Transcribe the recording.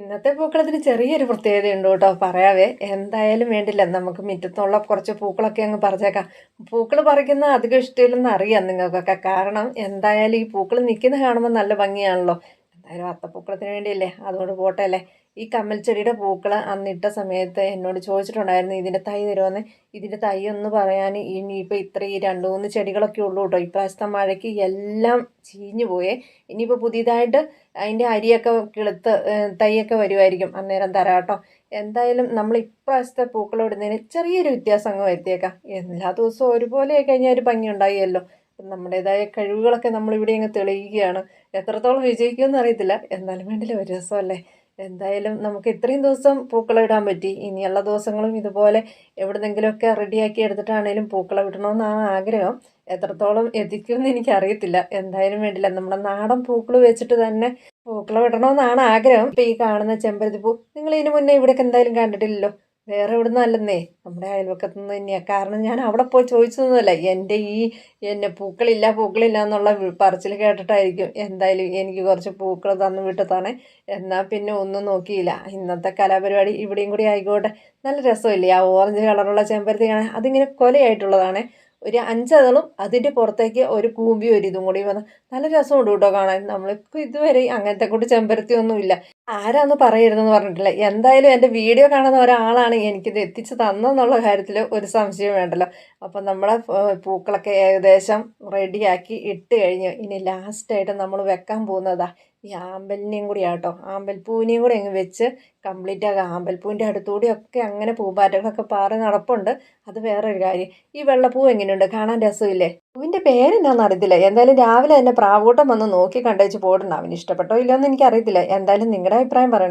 ഇന്നത്തെ പൂക്കളത്തിന് ചെറിയൊരു പ്രത്യേകതയുണ്ട് കേട്ടോ പറയാവേ. എന്തായാലും വേണ്ടില്ല നമുക്ക് മുറ്റത്തുള്ള കുറച്ച് പൂക്കളൊക്കെ അങ്ങ് പറിച്ചേക്കാം. പൂക്കൾ പറിക്കുന്നത് അധികം ഇഷ്ടമില്ലെന്ന് അറിയാം നിങ്ങൾക്കൊക്കെ. കാരണം എന്തായാലും ഈ പൂക്കൾ നിൽക്കുന്നത് കാണുമ്പോൾ നല്ല ഭംഗിയാണല്ലോ. എന്തായാലും അത്തപ്പൂക്കളത്തിന് വേണ്ടിയല്ലേ, അതുകൊണ്ട് പോട്ടെ അല്ലേ. ഈ കമ്മൽ ചെടിയുടെ പൂക്കൾ അന്നിട്ട സമയത്ത് എന്നോട് ചോദിച്ചിട്ടുണ്ടായിരുന്നു ഇതിൻ്റെ തൈ തരുമെന്ന്. ഇതിൻ്റെ തൈ ഒന്ന് പറയാൻ ഇനിയിപ്പോൾ ഇത്ര ഈ 2-3 ചെടികളൊക്കെ ഉള്ളൂ കേട്ടോ. ഇപ്രാവശ്യത്തെ മഴയ്ക്ക് എല്ലാം ചീഞ്ഞു പോയേ. ഇനിയിപ്പോൾ പുതിയതായിട്ട് അതിൻ്റെ അരിയൊക്കെ കിളുത്ത് തൈയൊക്കെ വരുമായിരിക്കും, അന്നേരം തരാം കേട്ടോ. എന്തായാലും നമ്മൾ ഇപ്രാവശ്യത്തെ പൂക്കളമിടുന്നതിന് ചെറിയൊരു വ്യത്യാസം അങ്ങ് വരുത്തിയേക്കാം. എല്ലാ ദിവസവും ഒരുപോലെ ആയി കഴിഞ്ഞാൽ ഒരു ഭംഗി ഉണ്ടാവുമല്ലോ. നമ്മുടേതായ കഴിവുകളൊക്കെ നമ്മളിവിടെ അങ്ങ് തെളിയിക്കുകയാണ്. എത്രത്തോളം വിജയിക്കുമെന്ന് അറിയത്തില്ല, എന്നാലും വേണ്ടില്ല, ഒരു രസമല്ലേ. എന്തായാലും നമുക്ക് ഇത്രയും ദിവസം പൂക്കളം ഇടാൻ പറ്റി. ഇനിയുള്ള ദിവസങ്ങളും ഇതുപോലെ എവിടുന്നെങ്കിലുമൊക്കെ റെഡിയാക്കി എടുത്തിട്ടാണേലും പൂക്കളം ഇടണമെന്നാണ് ആഗ്രഹം. എത്രത്തോളം എത്തിക്കുമെന്ന് എനിക്കറിയത്തില്ല. എന്തായാലും വേണ്ടില്ല, നമ്മുടെ നാടൻ പൂക്കൾ വെച്ചിട്ട് തന്നെ പൂക്കളം ഇടണമെന്നാണ് ആഗ്രഹം. ഇപ്പം ഈ കാണുന്ന ചെമ്പരത്തി പൂ നിങ്ങൾ ഇതിന് മുന്നേ ഇവിടെയൊക്കെ എന്തായാലും കണ്ടിട്ടില്ലല്ലോ. വേറെ എവിടെ നിന്നല്ലെന്നേ, നമ്മുടെ അയൽവക്കത്തു നിന്ന് തന്നെയാണ്. കാരണം ഞാൻ അവിടെ പോയി ചോദിച്ചതൊന്നുമല്ല, എൻ്റെ ഈ എന്നെ പൂക്കളില്ല പൂക്കളില്ല എന്നുള്ള പറച്ചിൽ കേട്ടിട്ടായിരിക്കും. എന്തായാലും എനിക്ക് കുറച്ച് പൂക്കൾ തന്നു വിട്ടതാണേ. എന്നാൽ പിന്നെ ഒന്നും നോക്കിയില്ല, ഇന്നത്തെ കലാപരിപാടി ഇവിടെയും കൂടി ആയിക്കോട്ടെ. നല്ല രസമില്ലേ ആ ഓറഞ്ച് കളറുള്ള ചെമ്പരത്തി കാണാൻ. അതിങ്ങനെ കൊലയായിട്ടുള്ളതാണേ. ഒരു 5 അതളും അതിൻ്റെ പുറത്തേക്ക് ഒരു കൂമ്പി ഒരു ഇതും കൂടി വന്ന് നല്ല രസമുണ്ട് കേട്ടോ കാണാൻ. നമ്മൾക്ക് ഇതുവരെ അങ്ങനത്തെ കൂട്ട് ചെമ്പരത്തി ഒന്നുമില്ല. ആരാന്ന് പറയരുതെന്ന് പറഞ്ഞിട്ടില്ല. എന്തായാലും എൻ്റെ വീഡിയോ കാണുന്ന ഒരാളാണ് എനിക്കിത് എത്തിച്ച് തന്നെന്നുള്ള കാര്യത്തിൽ ഒരു സംശയം വേണ്ടല്ലോ. അപ്പം നമ്മളെ പൂക്കളൊക്കെ ഏകദേശം റെഡിയാക്കി ഇട്ട് കഴിഞ്ഞു. ഇനി ലാസ്റ്റായിട്ട് നമ്മൾ വെക്കാൻ പോകുന്നതാ ഈ ആമ്പലിനെയും കൂടി ആട്ടോ. ആമ്പൽപ്പൂവിനെയും കൂടി അങ്ങ് വെച്ച് കംപ്ലീറ്റ് ആകാം. ആമ്പൽപ്പൂവിൻ്റെ അടുത്തുകൂടിയൊക്കെ അങ്ങനെ പൂമ്പാറ്റകളൊക്കെ പാറി നടപ്പുണ്ട്. അത് വേറൊരു കാര്യം. ഈ വെള്ളപ്പൂ എങ്ങനെയുണ്ട്, കാണാൻ രസമില്ലേ? പൂവിൻ്റെ പേരെന്നാന്ന് അറിയത്തില്ല. എന്തായാലും രാവിലെ തന്നെ പ്രാവൂട്ടം വന്ന് നോക്കി കണ്ടേച്ച് പോയിട്ടുണ്ട്. അവന് ഇഷ്ടപ്പെട്ടോ ഇല്ലയോ എന്ന് എനിക്കറിയത്തില്ല. എന്തായാലും നിങ്ങളുടെ അഭിപ്രായം പറയണേ.